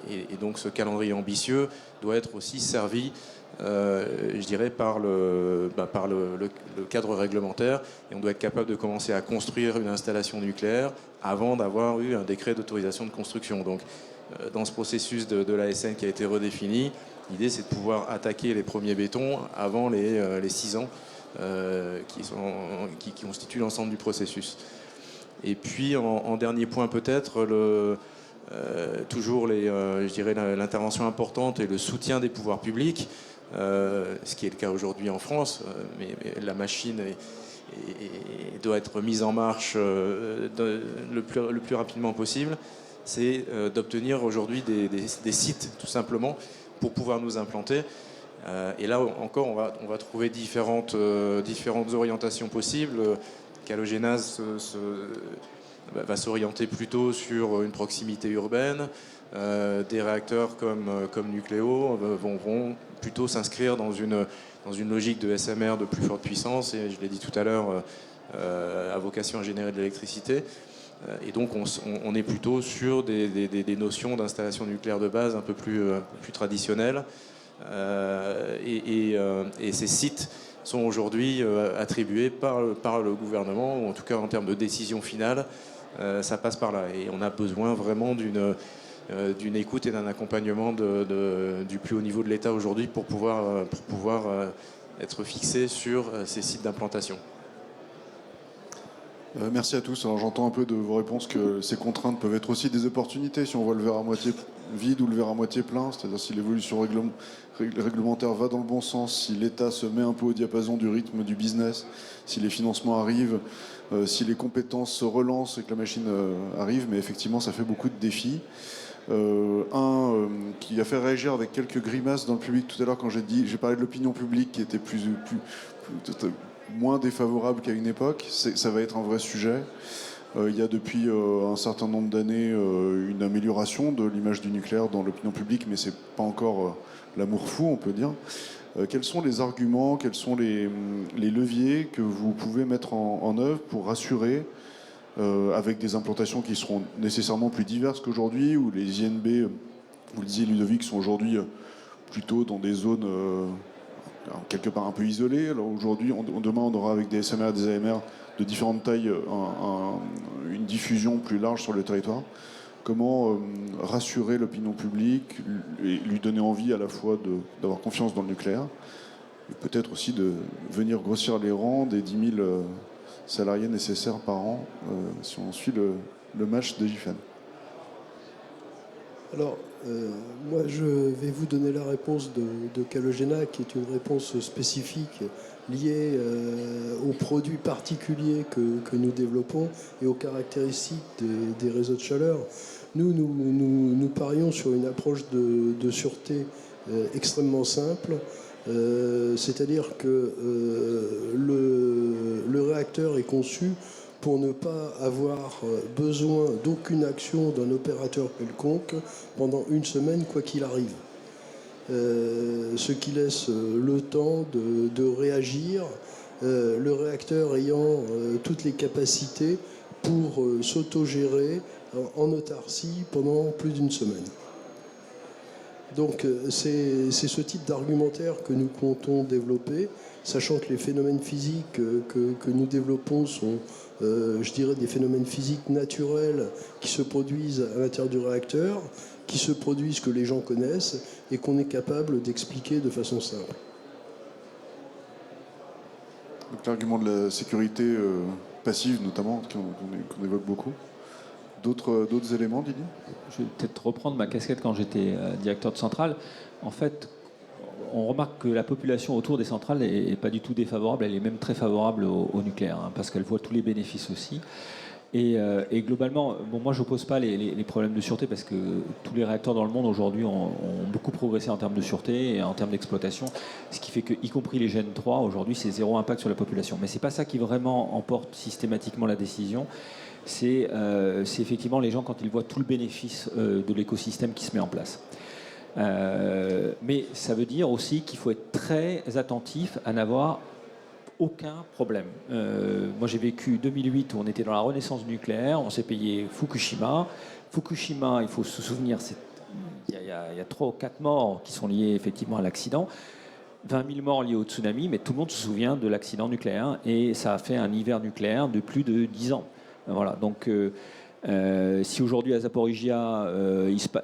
D: Et donc ce calendrier ambitieux doit être aussi servi, je dirais, par le cadre réglementaire. Et on doit être capable de commencer à construire une installation nucléaire avant d'avoir eu un décret d'autorisation de construction. Donc dans ce processus de l'ASN qui a été redéfini, l'idée c'est de pouvoir attaquer les premiers bétons avant les 6 ans qui constituent l'ensemble du processus. Et puis en dernier point peut-être, toujours je dirais l'intervention importante et le soutien des pouvoirs publics, ce qui est le cas aujourd'hui en France, mais la machine doit être mise en marche le plus rapidement possible. C'est d'obtenir aujourd'hui des sites tout simplement pour pouvoir nous implanter. Et là encore on va trouver différentes orientations possibles. Calogénase va s'orienter plutôt sur une proximité urbaine. Des réacteurs comme Nucléo vont plutôt s'inscrire dans une logique de SMR de plus forte puissance, et je l'ai dit tout à l'heure, à vocation à générer de l'électricité. Et donc on est plutôt sur des notions d'installation nucléaire de base un peu plus traditionnelles. Et ces sites sont aujourd'hui attribués par le gouvernement, ou en tout cas en termes de décision finale, ça passe par là. Et on a besoin vraiment d'une écoute et d'un accompagnement du plus haut niveau de l'État aujourd'hui pour pouvoir être fixé sur ces sites d'implantation.
A: Merci à tous. Alors j'entends un peu de vos réponses que ces contraintes peuvent être aussi des opportunités si on voit le verre à moitié vide ou le verre à moitié plein, c'est-à-dire si l'évolution réglementaire va dans le bon sens, si l'État se met un peu au diapason du rythme du business, si les financements arrivent, si les compétences se relancent et que la machine arrive, mais effectivement ça fait beaucoup de défis. Qui a fait réagir avec quelques grimaces dans le public tout à l'heure quand j'ai parlé de l'opinion publique qui était moins défavorable qu'à une époque. Ça va être un vrai sujet. Il y a depuis un certain nombre d'années une amélioration de l'image du nucléaire dans l'opinion publique, mais c'est pas encore l'amour fou, on peut dire. Quels sont les arguments, quels sont les leviers que vous pouvez mettre en œuvre pour rassurer, avec des implantations qui seront nécessairement plus diverses qu'aujourd'hui, où les INB, vous le disiez Ludovic, sont aujourd'hui plutôt dans des zones quelque part un peu isolées. Alors aujourd'hui, demain on aura avec des SMR et des AMR de différentes tailles une diffusion plus large sur le territoire. Comment rassurer l'opinion publique et lui donner envie à la fois d'avoir confiance dans le nucléaire, et peut-être aussi de venir grossir les rangs des 10 000 salariés nécessaires par an si on suit le match de GIFAN.
E: Alors, moi, je vais vous donner la réponse de Calogéna, qui est une réponse spécifique liée aux produits particuliers que nous développons et aux caractéristiques des réseaux de chaleur. Nous parions sur une approche de sûreté extrêmement simple. C'est-à-dire que le réacteur est conçu pour ne pas avoir besoin d'aucune action d'un opérateur quelconque pendant une semaine, quoi qu'il arrive. Ce qui laisse le temps de réagir, le réacteur ayant toutes les capacités pour s'autogérer en autarcie pendant plus d'une semaine. Donc c'est ce type d'argumentaire que nous comptons développer, sachant que les phénomènes physiques que nous développons sont, je dirais, des phénomènes physiques naturels qui se produisent à l'intérieur du réacteur, qui se produisent, que les gens connaissent, et qu'on est capable d'expliquer de façon simple.
A: Donc l'argument de la sécurité passive, notamment, qu'on évoque beaucoup. D'autres éléments, Didier?
B: Je vais peut-être reprendre ma casquette quand j'étais directeur de centrale. En fait, on remarque que la population autour des centrales n'est pas du tout défavorable, elle est même très favorable au nucléaire, hein, parce qu'elle voit tous les bénéfices aussi. Et globalement, bon, moi je n'oppose pas les problèmes de sûreté, parce que tous les réacteurs dans le monde aujourd'hui ont beaucoup progressé en termes de sûreté et en termes d'exploitation, ce qui fait que, y compris les Gen 3, aujourd'hui c'est zéro impact sur la population. Mais ce n'est pas ça qui vraiment emporte systématiquement la décision. C'est effectivement les gens quand ils voient tout le bénéfice de l'écosystème qui se met en place. Mais ça veut dire aussi qu'il faut être très attentif à n'avoir aucun problème. Moi j'ai vécu 2008 où on était dans la renaissance du nucléaire, on s'est payé Fukushima. Fukushima, il faut se souvenir, il y a 3 ou 4 morts qui sont liés effectivement à l'accident. 20 000 morts liés au tsunami, mais tout le monde se souvient de l'accident nucléaire, et ça a fait un hiver nucléaire de plus de 10 ans. Voilà, donc si aujourd'hui à Zaporizhia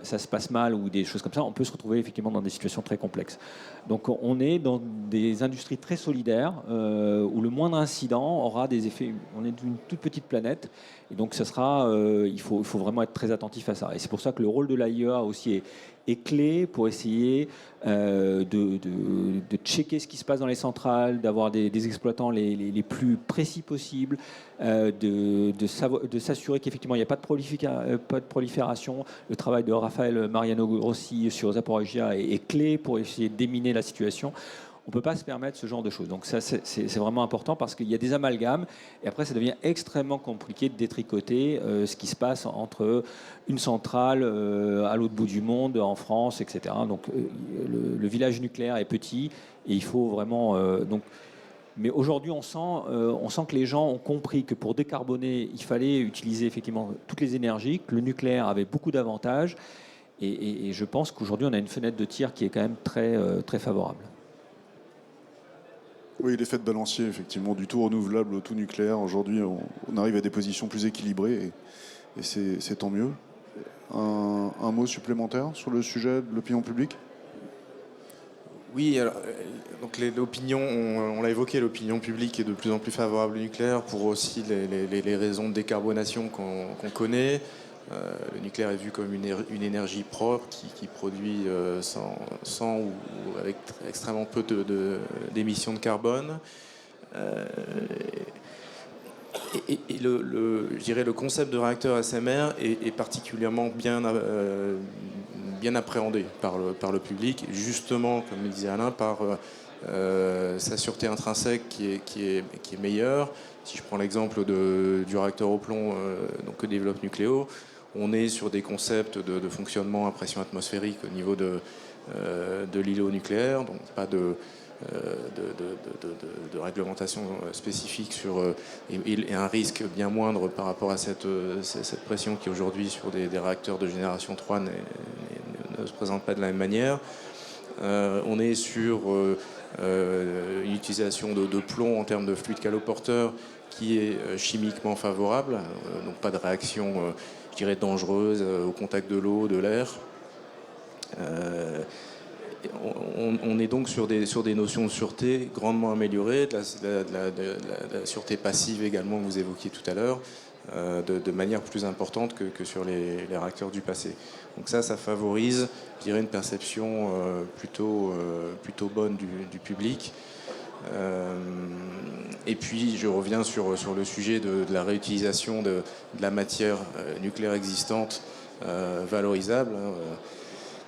B: ça se passe mal ou des choses comme ça, on peut se retrouver effectivement dans des situations très complexes. Donc on est dans des industries très solidaires où le moindre incident aura des effets. On est d'une toute petite planète, et donc ça sera, il faut vraiment être très attentif à ça. Et c'est pour ça que le rôle de l'AIEA aussi est clé pour essayer de checker ce qui se passe dans les centrales, d'avoir des exploitants les plus précis possibles, de s'assurer qu'effectivement il n'y a pas de prolifération. Le travail de Raphaël Mariano Grossi sur Zaporizhia est clé pour essayer de déminer la situation. On ne peut pas se permettre ce genre de choses. Donc ça, c'est vraiment important, parce qu'il y a des amalgames, et après ça devient extrêmement compliqué de détricoter ce qui se passe entre une centrale à l'autre bout du monde, en France, etc. Donc le village nucléaire est petit, et il faut vraiment... Mais aujourd'hui, on sent que les gens ont compris que pour décarboner, il fallait utiliser effectivement toutes les énergies, que le nucléaire avait beaucoup d'avantages, et je pense qu'aujourd'hui, on a une fenêtre de tir qui est quand même très, très favorable.
A: Oui, l'effet de balancier, effectivement, du tout renouvelable au tout nucléaire. Aujourd'hui, on arrive à des positions plus équilibrées, et c'est tant mieux. Un mot supplémentaire sur le sujet de l'opinion publique?
D: Oui, alors, donc l'opinion, on l'a évoqué, l'opinion publique est de plus en plus favorable au nucléaire pour aussi les raisons de décarbonation qu'on connaît. Le nucléaire est vu comme une énergie propre qui produit sans ou avec extrêmement peu d'émissions de carbone. Je dirais le concept de réacteur SMR est particulièrement bien appréhendé par le public, justement, comme le disait Alain, par sa sûreté intrinsèque qui est meilleure. Si je prends l'exemple du réacteur au plomb que développe Nucléo, on est sur des concepts de fonctionnement à pression atmosphérique au niveau de l'îlot nucléaire, donc pas de réglementation spécifique et un risque bien moindre par rapport à cette pression qui aujourd'hui sur des réacteurs de génération 3 ne se présente pas de la même manière. On est sur une utilisation de plomb en termes de fluide caloporteur qui est chimiquement favorable, donc pas de réaction je dirais dangereuse au contact de l'eau, de l'air. On est donc sur des notions de sûreté grandement améliorées, de la sûreté passive également que vous évoquiez tout à l'heure, de manière plus importante que sur les réacteurs du passé. Donc ça favorise, je dirais, une perception plutôt bonne du public. Et puis je reviens sur le sujet de la réutilisation de la matière nucléaire existante valorisable,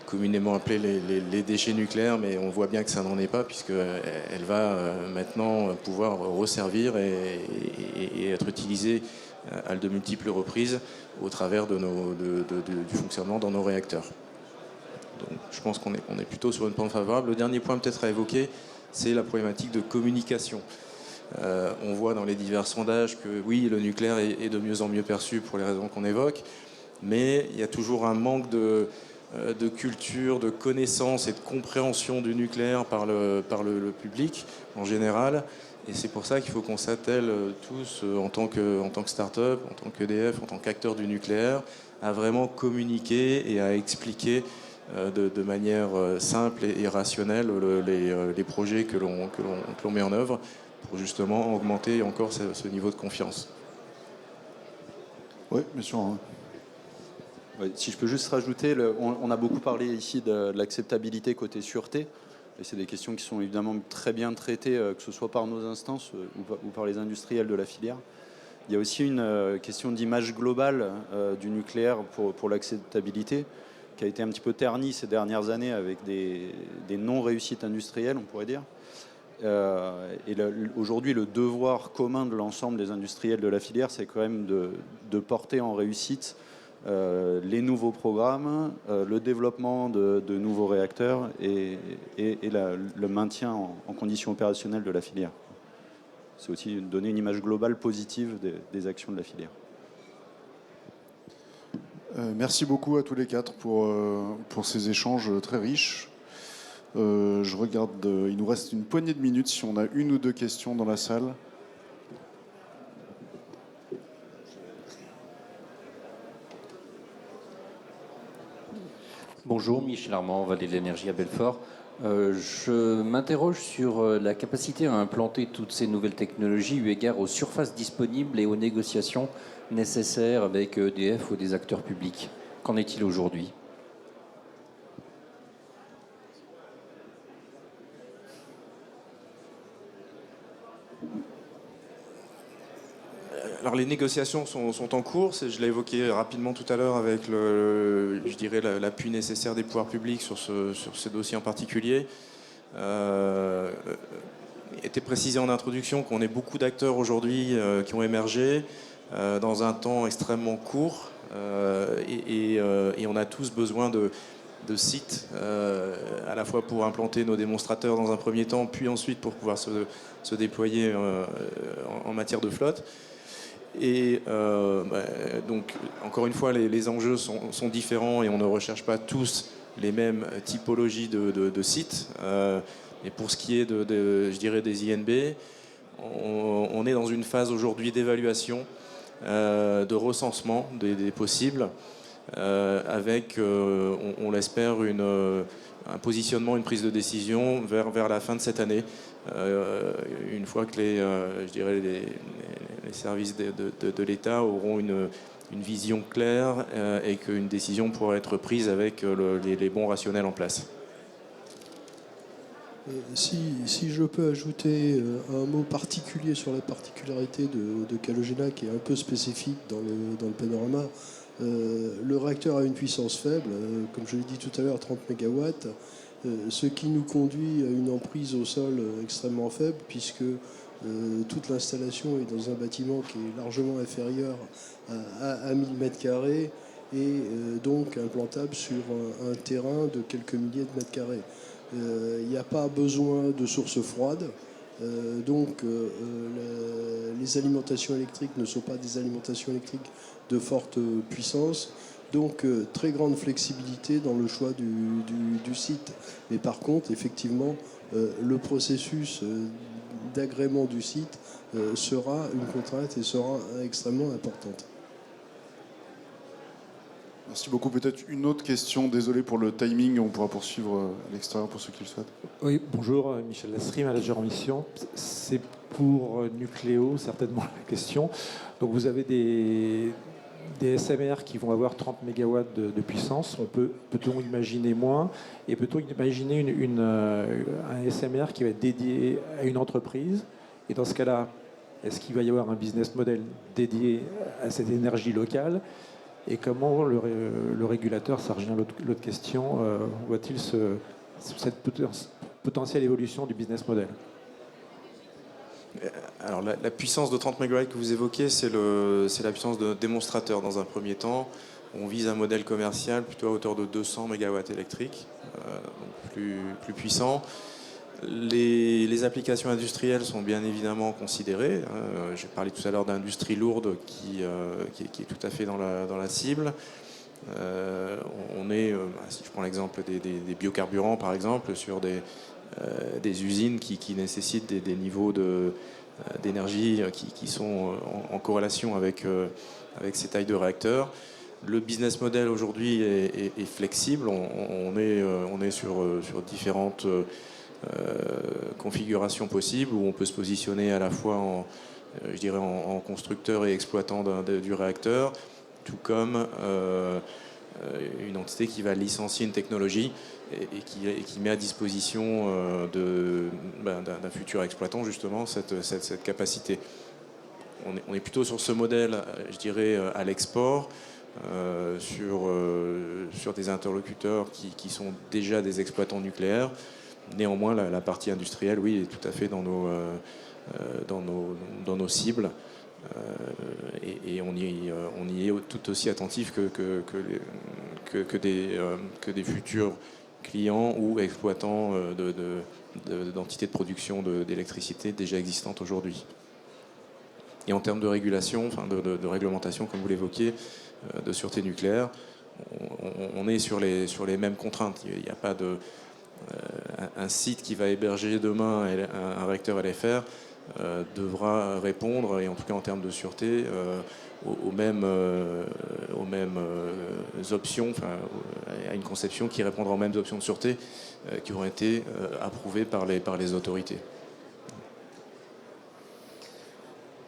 D: communément appelée les déchets nucléaires, mais on voit bien que ça n'en est pas, puisqu'elle va maintenant pouvoir resservir et être utilisée à de multiples reprises au travers du fonctionnement dans nos réacteurs. Donc je pense qu'on est plutôt sur une pente favorable. Le dernier point peut-être à évoquer, c'est la problématique de communication. On voit dans les divers sondages que oui, le nucléaire est de mieux en mieux perçu pour les raisons qu'on évoque, mais il y a toujours un manque de culture, de connaissance et de compréhension du nucléaire par le public en général. Et c'est pour ça qu'il faut qu'on s'attelle tous, en tant que start-up, en tant qu'EDF, en tant qu'acteur du nucléaire, à vraiment communiquer et à expliquer de manière simple et rationnelle les projets que l'on met en œuvre pour justement augmenter encore ce niveau de confiance.
A: Oui, bien sûr. Hein.
C: Ouais, si je peux juste rajouter, on a beaucoup parlé ici de l'acceptabilité côté sûreté. Et c'est des questions qui sont évidemment très bien traitées, que ce soit par nos instances ou par les industriels de la filière. Il y a aussi une question d'image globale du nucléaire pour l'acceptabilité, qui a été un petit peu ternie ces dernières années avec des non-réussites industrielles, on pourrait dire. Et aujourd'hui, le devoir commun de l'ensemble des industriels de la filière, c'est quand même de porter en réussite les nouveaux programmes, le développement de nouveaux réacteurs et le maintien en conditions opérationnelles de la filière. C'est aussi donner une image globale positive des actions de la filière.
A: Merci beaucoup à tous les quatre pour ces échanges très riches. Je regarde, il nous reste une poignée de minutes si on a une ou deux questions dans la salle.
F: Bonjour, Michel Armand, Vallée de l'Énergie à Belfort. Je m'interroge sur la capacité à implanter toutes ces nouvelles technologies eu égard aux surfaces disponibles et aux négociations nécessaires avec EDF ou des acteurs publics. Qu'en est-il aujourd'hui ?
D: Alors les négociations sont en cours, je l'ai évoqué rapidement tout à l'heure avec l'appui nécessaire des pouvoirs publics sur ce dossier en particulier. Il était précisé en introduction qu'on ait beaucoup d'acteurs aujourd'hui qui ont émergé dans un temps extrêmement court et on a tous besoin de sites à la fois pour implanter nos démonstrateurs dans un premier temps, puis ensuite pour pouvoir se déployer en matière de flotte. Et donc, encore une fois, les enjeux sont différents et on ne recherche pas tous les mêmes typologies de sites. Et pour ce qui est je dirais des INB, on est dans une phase aujourd'hui d'évaluation, de recensement des possibles, avec, on l'espère, un positionnement, une prise de décision vers la fin de cette année. Une fois que les services de l'État auront une vision claire et qu'une décision pourra être prise avec les bons rationnels en place.
E: Si je peux ajouter un mot particulier sur la particularité de Calogena, qui est un peu spécifique dans le panorama, le réacteur a une puissance faible, comme je l'ai dit tout à l'heure, 30 MW, ce qui nous conduit à une emprise au sol extrêmement faible, puisque toute l'installation est dans un bâtiment qui est largement inférieur à 1000 m² et donc implantable sur un terrain de quelques milliers de mètres carrés. Il n'y a pas besoin de sources froides, donc les alimentations électriques ne sont pas des alimentations électriques de forte puissance, donc très grande flexibilité dans le choix du site. Mais par contre, effectivement, le processus d'agrément du site sera une contrainte et sera extrêmement importante.
A: Merci beaucoup. Peut-être une autre question. Désolé pour le timing. On pourra poursuivre à l'extérieur pour ceux qui le souhaitent.
G: Oui, bonjour. Michel Lasserie, manager en mission. C'est pour Nucléo, certainement, la question. Donc, vous avez des SMR qui vont avoir 30 MW de puissance. Peut-on imaginer moins? Et peut-on imaginer un SMR qui va être dédié à une entreprise? Et dans ce cas-là, est-ce qu'il va y avoir un business model dédié à cette énergie locale? Et comment le régulateur, ça revient à l'autre question, voit-il cette potentielle évolution du business model?
D: Alors la puissance de 30 MW que vous évoquez, c'est la puissance de démonstrateur dans un premier temps. On vise un modèle commercial plutôt à hauteur de 200 MW électriques, donc plus puissant. Les applications industrielles sont bien évidemment considérées. J'ai parlé tout à l'heure d'industrie lourde qui est tout à fait dans la cible. On est, si je prends l'exemple des biocarburants par exemple, sur des usines qui nécessitent des niveaux d'énergie qui sont en corrélation avec ces tailles de réacteurs. Le business model aujourd'hui est flexible. On est sur différentes configurations possibles où on peut se positionner à la fois en constructeur et exploitant du réacteur, tout comme une entité qui va licencier une technologie et qui met à disposition d'un futur exploitant justement cette capacité. On est plutôt sur ce modèle, je dirais, à l'export, sur des interlocuteurs qui sont déjà des exploitants nucléaires. Néanmoins, la partie industrielle, oui, est tout à fait dans nos cibles. Et on y est tout aussi attentif que des futurs clients ou exploitants d'entités de production d'électricité déjà existantes aujourd'hui. Et en termes de régulation, de réglementation, comme vous l'évoquiez, de sûreté nucléaire, on est sur les mêmes contraintes. Il n'y a pas un site qui va héberger demain un réacteur LFR devra répondre, et en tout cas en termes de sûreté, aux mêmes options, à une conception qui répondra aux mêmes options de sûreté qui auront été approuvées par les autorités.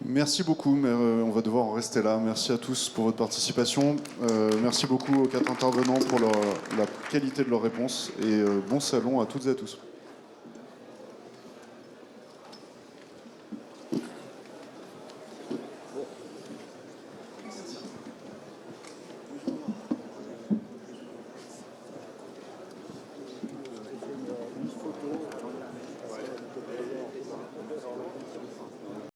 A: Merci beaucoup, mais on va devoir en rester là. Merci à tous pour votre participation. Merci beaucoup aux 4 intervenants pour la qualité de leurs réponses. Et bon salon à toutes et à tous.